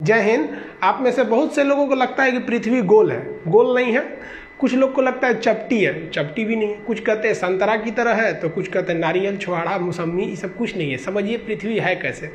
जय हिंद। आप में से बहुत से लोगों को लगता है कि पृथ्वी गोल है, गोल नहीं है। कुछ लोग को लगता है चपटी है, चपटी भी नहीं है। कुछ कहते हैं संतरा की तरह है, तो कुछ कहते हैं नारियल, छुहाड़ा, मौसम्मी, ये सब कुछ नहीं है। समझिए पृथ्वी है कैसे।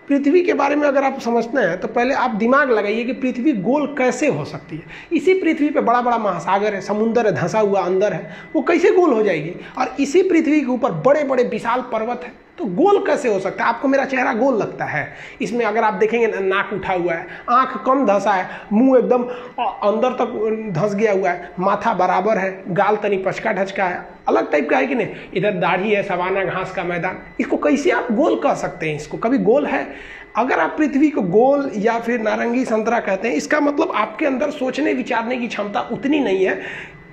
पृथ्वी के बारे में अगर आप समझते हैं तो पहले आप दिमाग लगाइए कि पृथ्वी गोल कैसे हो सकती है। इसी पृथ्वी पे बड़ा बड़ा महासागर है, समुंदर है, धंसा हुआ अंदर है, वो कैसे गोल हो जाएगी। और इसी पृथ्वी के ऊपर बड़े बड़े विशाल पर्वत है, तो गोल कैसे हो सकता है। आपको मेरा चेहरा गोल लगता है, इसमें अगर आप देखेंगे नाक उठा हुआ है, आंख कम धंसा है, मुंह एकदम अंदर तक धंस गया हुआ है, माथा बराबर है, गाल तनी पचका ढचका है, अलग टाइप का है कि नहीं। इधर दाढ़ी है, सवाना घास का मैदान, इसको कैसे आप गोल कह सकते हैं। इसको कभी गोल है। अगर आप पृथ्वी को गोल या फिर नारंगी संतरा कहते हैं, इसका मतलब आपके अंदर सोचने विचारने की क्षमता उतनी नहीं है।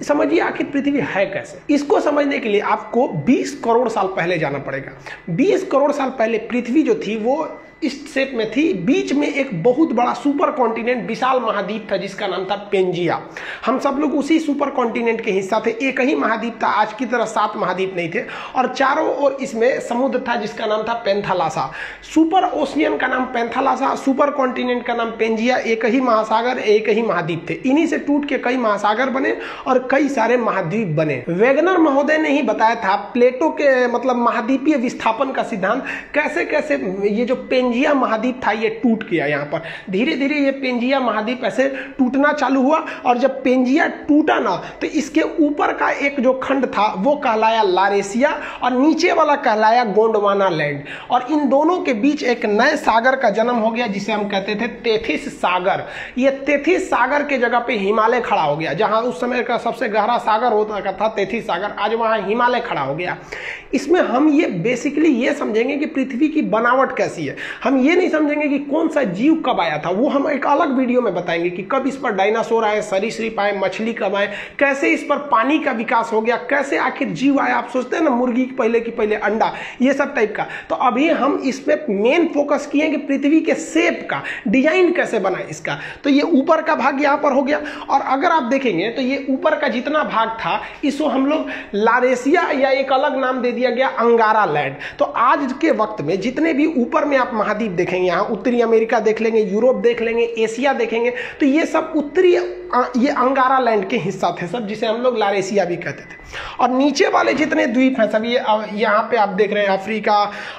समझिए आखिर पृथ्वी है कैसे। इसको समझने के लिए आपको 20 करोड़ साल पहले जाना पड़ेगा। 20 करोड़ साल पहले पृथ्वी जो थी वो इस शेप में थी। बीच में एक बहुत बड़ा सुपर कॉन्टिनेंट, विशाल महाद्वीप था जिसका नाम था पेंजिया। हम सब लोग उसी सुपर कॉन्टिनेंट के हिस्सा थे। एक ही महाद्वीप था, आज की तरह 7 महाद्वीप नहीं थे, और चारों ओर इसमें समुद्र था जिसका नाम था पेंथालासा। सुपर ओशियन का नाम पेंथालासा, सुपर कॉन्टिनेंट का नाम पेंजिया। एक ही महासागर, एक ही महाद्वीप थे। इन्हीं से टूट के कई महासागर बने और कई सारे महाद्वीप बने। वेगनर महोदय ने ही बताया था प्लेटो के मतलब महाद्वीपीय विस्थापन का सिद्धांत, कैसे कैसे ये जो पेंजिया महाद्वीप था ये टूट गया। यहाँ पर धीरे धीरे ये पेंजिया महाद्वीप ऐसे टूटना चालू हुआ, और जब पेंजिया टूटा ना तो इसके ऊपर का एक जो खंड था वो कहलाया लारेशिया, और नीचे वाला कहलाया गोंडवाना लैंड। और इन दोनों के बीच एक नए सागर का जन्म हो गया जिसे हम कहते थे तेथिस सागर। ये तेथिस सागर के जगह पे हिमालय खड़ा हो गया। जहां उस समय का सबसे गहरा सागर होता था तेथिस सागर, आज वहां हिमालय खड़ा हो गया। इसमें हम ये बेसिकली ये समझेंगे कि पृथ्वी की बनावट कैसी है। हम ये नहीं समझेंगे कि कौन सा जीव कब आया था, वो हम एक अलग वीडियो में बताएंगे कि कब इस पर डायनासोर आए, सरीसृप आए, मछली कब आए, कैसे इस पर पानी का विकास हो गया, कैसे आखिर जीव आया। आप सोचते हैं ना मुर्गी की पहले अंडा, ये सब टाइप का। तो अभी हम इस पे मेन फोकस किए कि पृथ्वी के शेप का डिजाइन कैसे बना इसका। तो ये ऊपर का भाग यहाँ पर हो गया, और अगर आप देखेंगे तो ये ऊपर का जितना भाग था इसको हम लोग लारेशिया या एक अलग नाम दे दिया गया अंगारा लैंड। तो आज के वक्त में जितने भी ऊपर में आप महाद्वीप देखेंगे, यहाँ उत्तरी अमेरिका देख लेंगे, यूरोप देख लेंगे, एशिया देखेंगे, तो ये सब उत्तरी ये अंगारा लैंड के हिस्सा थे सब, जिसे हम लोग लारेशिया भी कहते थे। और नीचे वाले जितने द्वीप हैं सब ये यहाँ पे आप देख रहे हैं, अफ्रीका,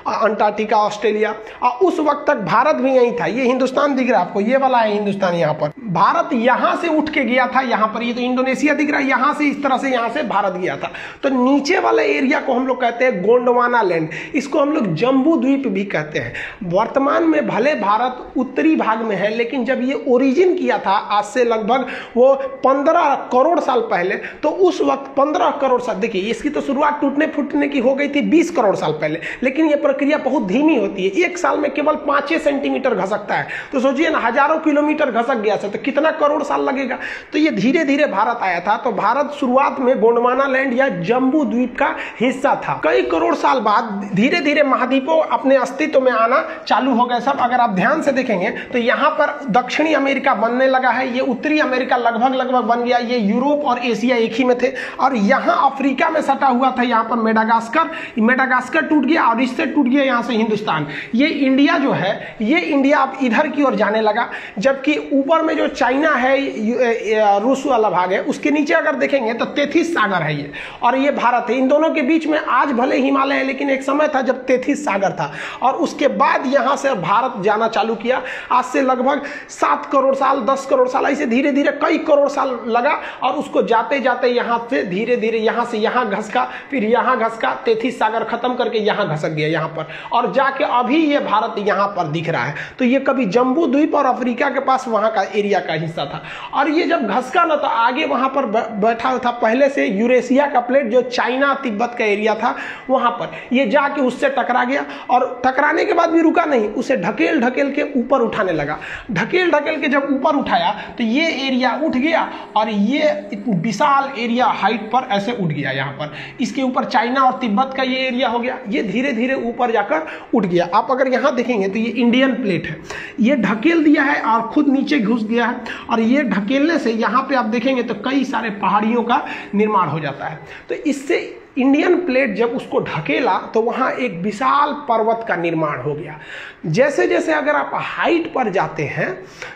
अंटार्कटिका, ऑस्ट्रेलिया। और उस वक्त तक भारत भी यही था। ये हिंदुस्तान दिख रहा है आपको, ये वाला है हिंदुस्तान। यहाँ पर भारत यहाँ से उठ के गया था, यहाँ पर ये तो इंडोनेशिया दिख रहा है, यहाँ से इस तरह से यहाँ से भारत गया था। तो नीचे वाले एरिया को हम लोग कहते हैं गोंडवाना लैंड। इसको हम लोग जम्बू द्वीप भी कहते हैं। वर्तमान में भले भारत उत्तरी भाग में है, लेकिन जब ये ओरिजिन किया था आज से लगभग वो 15 करोड़ साल पहले, तो उस वक्त 15 करोड़ साल, देखिए इसकी तो शुरुआत टूटने फूटने की हो गई थी 20 करोड़ साल पहले, लेकिन ये प्रक्रिया बहुत धीमी होती है। एक साल में केवल 5 सेंटीमीटर घसकता है। तो सोचिए ना, हजारों किलोमीटर घसक गया था तो कितना करोड़ साल लगेगा। तो ये धीरे धीरे भारत आया था। तो भारत शुरुआत में गोंडवाना लैंड या जम्बू द्वीप का हिस्सा था। कई करोड़ साल बाद धीरे धीरे महाद्वीपों अपने अस्तित्व में आना चालू हो गए सब। अगर आप ध्यान से देखेंगे तो यहाँ पर दक्षिणी अमेरिका बनने लगा है, ये उत्तरी अमेरिका लगभग बन गया, ये यूरोप और एशिया एक ही में थे। और यहाँ अफ्रीका में सटा हुआ था, यहाँ पर मेडागास्कर टूट गया, और इससे टूट गया यहाँ से हिंदुस्तान। ये इंडिया जो है, ये इंडिया अब इधर की ओर जाने लगा। जबकि ऊपर में जो चाइना है, रूस वाला भाग है, उसके नीचे अगर देखेंगे तो तेथिस सागर है ये, और ये भारत है। इन दोनों के बीच में आज भले हिमालय है, लेकिन एक समय था जब तेथिस सागर था। और उसके बाद यहाँ से भारत जाना चालू किया। आज से लगभग 7 करोड़ साल, 10 करोड़ साल, ऐसे धीरे धीरे कई करोड़ साल लगा। और उसको जाते जाते यहाँ से धीरे धीरे यहाँ से यहाँ घसका, फिर यहाँ घसका, तेथिस सागर खत्म करके यहाँ घसक गया यहाँ पर, और जाके अभी ये भारत यहाँ पर दिख रहा है। तो ये कभी जम्बू द्वीप और अफ्रीका के पास वहाँ का एरिया का हिस्सा था। और ये जब घसका ना, तो आगे वहाँ पर बैठा था पहले से यूरेशिया का प्लेट, जो चाइना तिब्बत का एरिया था, वहाँ पर ये जाके उससे टकरा गया। और टकराने के बाद भी रुका नहीं, उसे ढकेल ढकेल के ऊपर उठाने लगा। ढकेल ढकेल के जब ऊपर उठाया तो ये एरिया उठ गया, और ये विशाल एरिया हाइट पर ऐसे उठ गया। यहाँ पर इसके ऊपर चाइना और तिब्बत का ये एरिया हो गया। ये धीरे धीरे ऊपर जाकर उठ गया। आप अगर यहाँ देखेंगे तो ये इंडियन प्लेट है, ये ढकेल दिया है और खुद नीचे घुस गया है। और ये ढकेलने से यहाँ पे आप देखेंगे तो कई सारे पहाड़ियों का निर्माण हो जाता है। तो इससे इंडियन प्लेट जब उसको ढकेला तो वहाँ एक विशाल पर्वत का निर्माण हो गया। जैसे जैसे अगर आप हाइट पर जाते हैं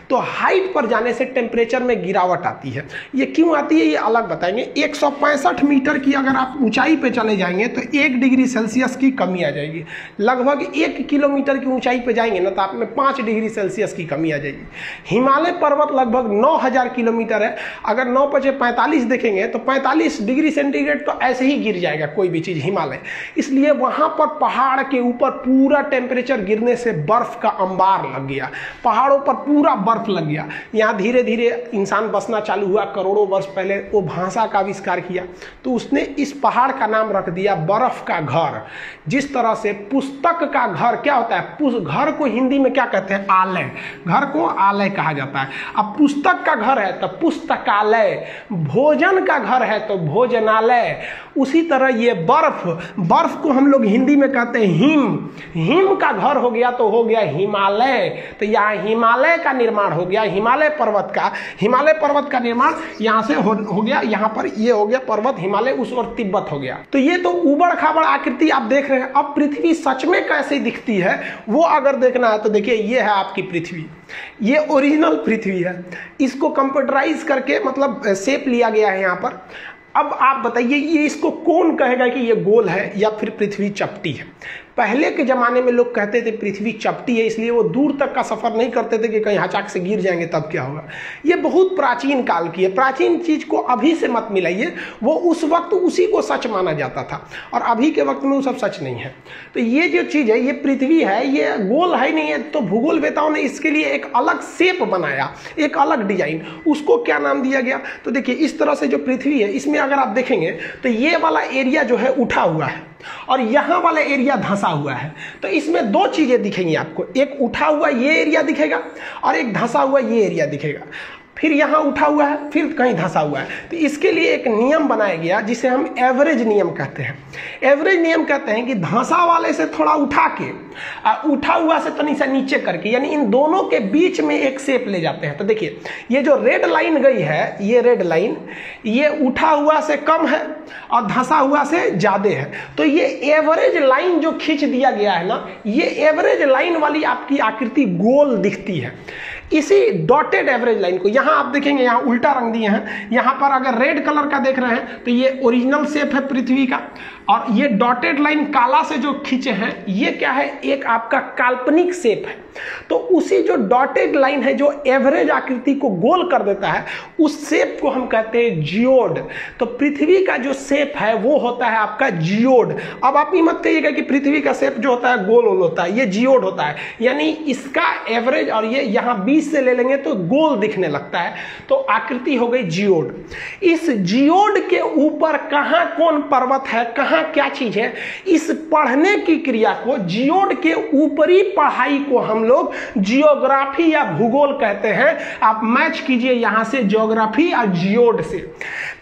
तो हाइट पर जाने से टेम्परेचर में गिरावट आती है। ये क्यों आती है ये अलग बताएंगे। 165 मीटर की अगर आप ऊंचाई पे चले जाएंगे तो 1 डिग्री सेल्सियस की कमी आ जाएगी। लगभग 1 किलोमीटर की ऊंचाई पे जाएंगे ना तो आप में 5 डिग्री सेल्सियस की कमी आ जाएगी। हिमालय पर्वत लगभग 9000 किलोमीटर है। अगर 9 × 45 देखेंगे तो 45 डिग्री सेंटीग्रेड तो ऐसे ही गिर जाएगा कोई भी चीज़ हिमालय। इसलिए वहाँ पर पहाड़ के ऊपर पूरा टेम्परेचर गिरने से बर्फ का अंबार लग गया, पहाड़ों पर पूरा बर्फ लग गया। यहाँ धीरे धीरे इंसान बसना चालू हुआ। करोड़ों वर्ष पहले वो भाषा का आविष्कार किया तो उसने इस पहाड़ का नाम रख दिया बर्फ का घर। जिस तरह से पुस्तक का घर क्या होता है, घर को हिंदी में क्या कहते हैं, आलय। घर को आलय कहा जाता है। अब पुस्तक का घर है तो पुस्तकालय, भोजन का घर है तो भोजनालय। उसी तरह ये बर्फ को हम लोग हिंदी में कहते हैं हिम का घर हो गया तो हो गया हिमालय। तो यहाँ हिमालय का निर्माण हो गया, हिमालय पर्वत का निर्माण यहाँ से हो गया। यहाँ पर ये हो गया पर्वत हिमालय, उस और तिब्बत हो गया। तो ये तो उबड़ खाबड़ आकृति आप देख रहे हैं। अब पृथ्वी सच में कैसे दिखती है वो अगर देखना है तो देखिए ये है आपकी पृथ्वी, ये ओरिजिनल पृथ्वी है। इसको कंप्यूटराइज करके मतलब शेप लिया गया है यहाँ पर। अब आप बताइए ये इसको कौन कहेगा कि ये गोल है या फिर पृथ्वी चपटी है। पहले के ज़माने में लोग कहते थे पृथ्वी चपटी है, इसलिए वो दूर तक का सफ़र नहीं करते थे कि कहीं अचानक से गिर जाएंगे तब क्या होगा। ये बहुत प्राचीन काल की है। प्राचीन चीज़ को अभी से मत मिलाइए, वो उस वक्त उसी को सच माना जाता था और अभी के वक्त में वो सब सच नहीं है। तो ये जो चीज़ है ये पृथ्वी है, ये गोल है नहीं है। तो भूगोलवेताओं ने इसके लिए एक अलग शेप बनाया, एक अलग डिजाइन। उसको क्या नाम दिया गया तो देखिए इस तरह से जो पृथ्वी है इसमें अगर आप देखेंगे तो ये वाला एरिया जो है उठा हुआ है और यहाँ वाला एरिया धंसा हुआ है। तो इसमें दो चीजें दिखेंगी आपको, एक उठा हुआ ये एरिया दिखेगा और एक धंसा हुआ ये एरिया दिखेगा। फिर यहाँ उठा हुआ है फिर कहीं धंसा हुआ है। तो इसके लिए एक नियम बनाया गया जिसे हम एवरेज नियम कहते हैं। एवरेज नियम कहते हैं कि धंसा वाले से थोड़ा उठा के उठा हुआ से तनी सा नीचे करके, यानी इन दोनों के बीच में एक शेप ले जाते हैं। तो देखिए ये जो रेड लाइन गई है, ये रेड लाइन ये उठा हुआ से कम है और धंसा हुआ से ज्यादा है। तो ये एवरेज लाइन जो खींच दिया गया है ना, ये एवरेज लाइन वाली आपकी आकृति गोल दिखती है। इसी डॉटेड एवरेज लाइन को यहाँ आप देखेंगे, यहाँ उल्टा रंग दिए हैं। यहाँ पर अगर रेड कलर का देख रहे हैं तो ये ओरिजिनल शेप है पृथ्वी का, और ये डॉटेड लाइन काला से जो खींचे हैं ये क्या है, एक आपका काल्पनिक शेप है। तो उसी जो डॉटेड लाइन है जो एवरेज आकृति को गोल कर देता है, उस शेप को हम कहते हैं जियोड। तो पृथ्वी का जो शेप है वो होता है आपका जियोड। अब आप ये मत कहिएगा कि पृथ्वी का शेप जो होता है गोल होता है, ये जियोड होता है। यानी इसका एवरेज और ये यहाँ 20 से ले लेंगे तो गोल दिखने लगता है, तो आकृति हो गई जियोड। इस जियोड के ऊपर कहाँ कौन पर्वत है, कहाँ क्या चीज है, इस पढ़ने की क्रिया को, जियोड के ऊपरी पढ़ाई को हम लोग जियोग्राफी या भूगोल कहते हैं। आप मैच कीजिए यहां से जियोग्राफी और जियोड से।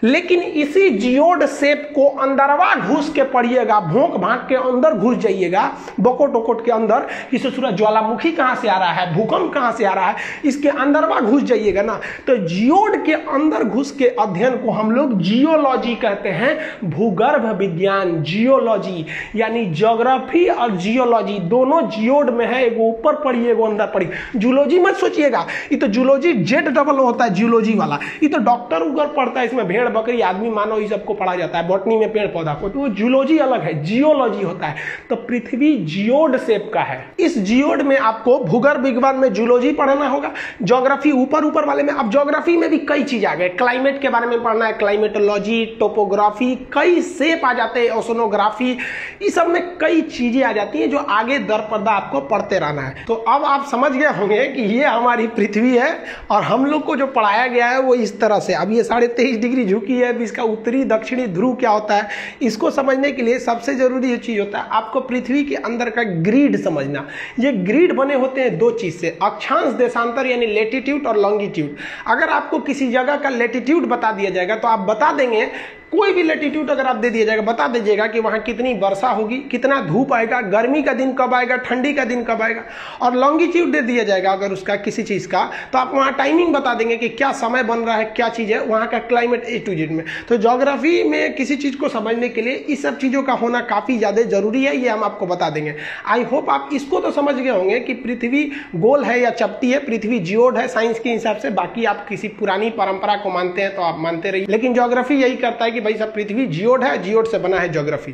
लेकिन इसी जियोड शेप को अंदरवा घुस के पढ़िएगा, भोंक भांक के अंदर घुस जाइएगा, बकोट ओकोट के अंदर, किसी सूरज ज्वालामुखी कहां से आ रहा है, भूकंप कहां से आ रहा है, इसके अंदरवा घुस जाइएगा ना, तो जियोड के अंदर घुस के अध्ययन को हम लोग जियोलॉजी कहते हैं। भूगर्भ विज्ञान, जियोलॉजी, यानी ज्योग्राफी और जियोलॉजी दोनों जियोड में है। एगो ऊपर पढ़िए एगो अंदर पढ़िए। जूलॉजी मत सोचिएगा, ये तो जूलॉजी जेड डबल होता है जियोलॉजी वाला। ये तो डॉक्टर उगर पढ़ता है, इसमें भेड़ बकरी आदमी मानव ये सबको पढ़ा जाता है, बॉटनी में पेड़ पौधा को, तो वो जूलॉजी अलग है, जियोलॉजी होता है। तो पृथ्वी जियोड शेप का है। इस जियोड में आपको भूगर्भ विज्ञान में जूलॉजी पढ़ना होगा, ज्योग्राफी ऊपर ऊपर वाले में। अब ज्योग्राफी में भी कई चीज आ गए, क्लाइमेट के बारे में पढ़ना है, क्लाइमेटोलॉजी, टोपोग्राफी, कई शेप आ जाते हैं, ओशनोग्राफी, इस सब में कई चीजें आ जाती हैं जो आगे दर पर्दा आपको पढ़ते रहना है। तो अब आप समझ गए होंगे कि ये हमारी पृथ्वी है और हम लोग को जो पढ़ाया गया है वो इस तरह से। अब ये 23.5 डिग्री झुकी है, इसका उत्तरी दक्षिणी ध्रुव क्या होता है, इसको समझने के लिए सबसे जरूरी ये चीज होता है आपको पृथ्वी के अंदर का ग्रिड समझना। ये ग्रिड बने होते हैं दो चीज से, अक्षांश देशांतर यानी लेटीट्यूड और लॉन्गिट्यूड। अगर आपको किसी जगह का लेटीट्यूड बता दिया जाएगा तो आप बता देंगे कोई भी लेटीट्यूड अगर आप दे दिया जाएगा, बता दीजिएगा कि वहां कितनी वर्षा होगी, कितना धूप आएगा, गर्मी का दिन कब आएगा, ठंडी का दिन कब आएगा, और लॉन्गिट्यूड दे दिया जाएगा अगर उसका किसी चीज का, तो आप वहां टाइमिंग बता देंगे कि क्या समय बन रहा है, क्या चीज है, वहां का क्लाइमेट A to Z में। तो ज्योग्राफी में किसी चीज को समझने के लिए इस सब चीजों का होना काफी ज्यादा जरूरी है, ये हम आपको बता देंगे। आई होप आप इसको तो समझ गए होंगे कि पृथ्वी गोल है या चपटी है, पृथ्वी जियोड है साइंस के हिसाब से। बाकी आप किसी पुरानी परंपरा को मानते हैं तो आप मानते रहिए, लेकिन ज्योग्राफी यही करता है कि भाई सब पृथ्वी जियोड है, जियोड से बना है ज्योग्राफी।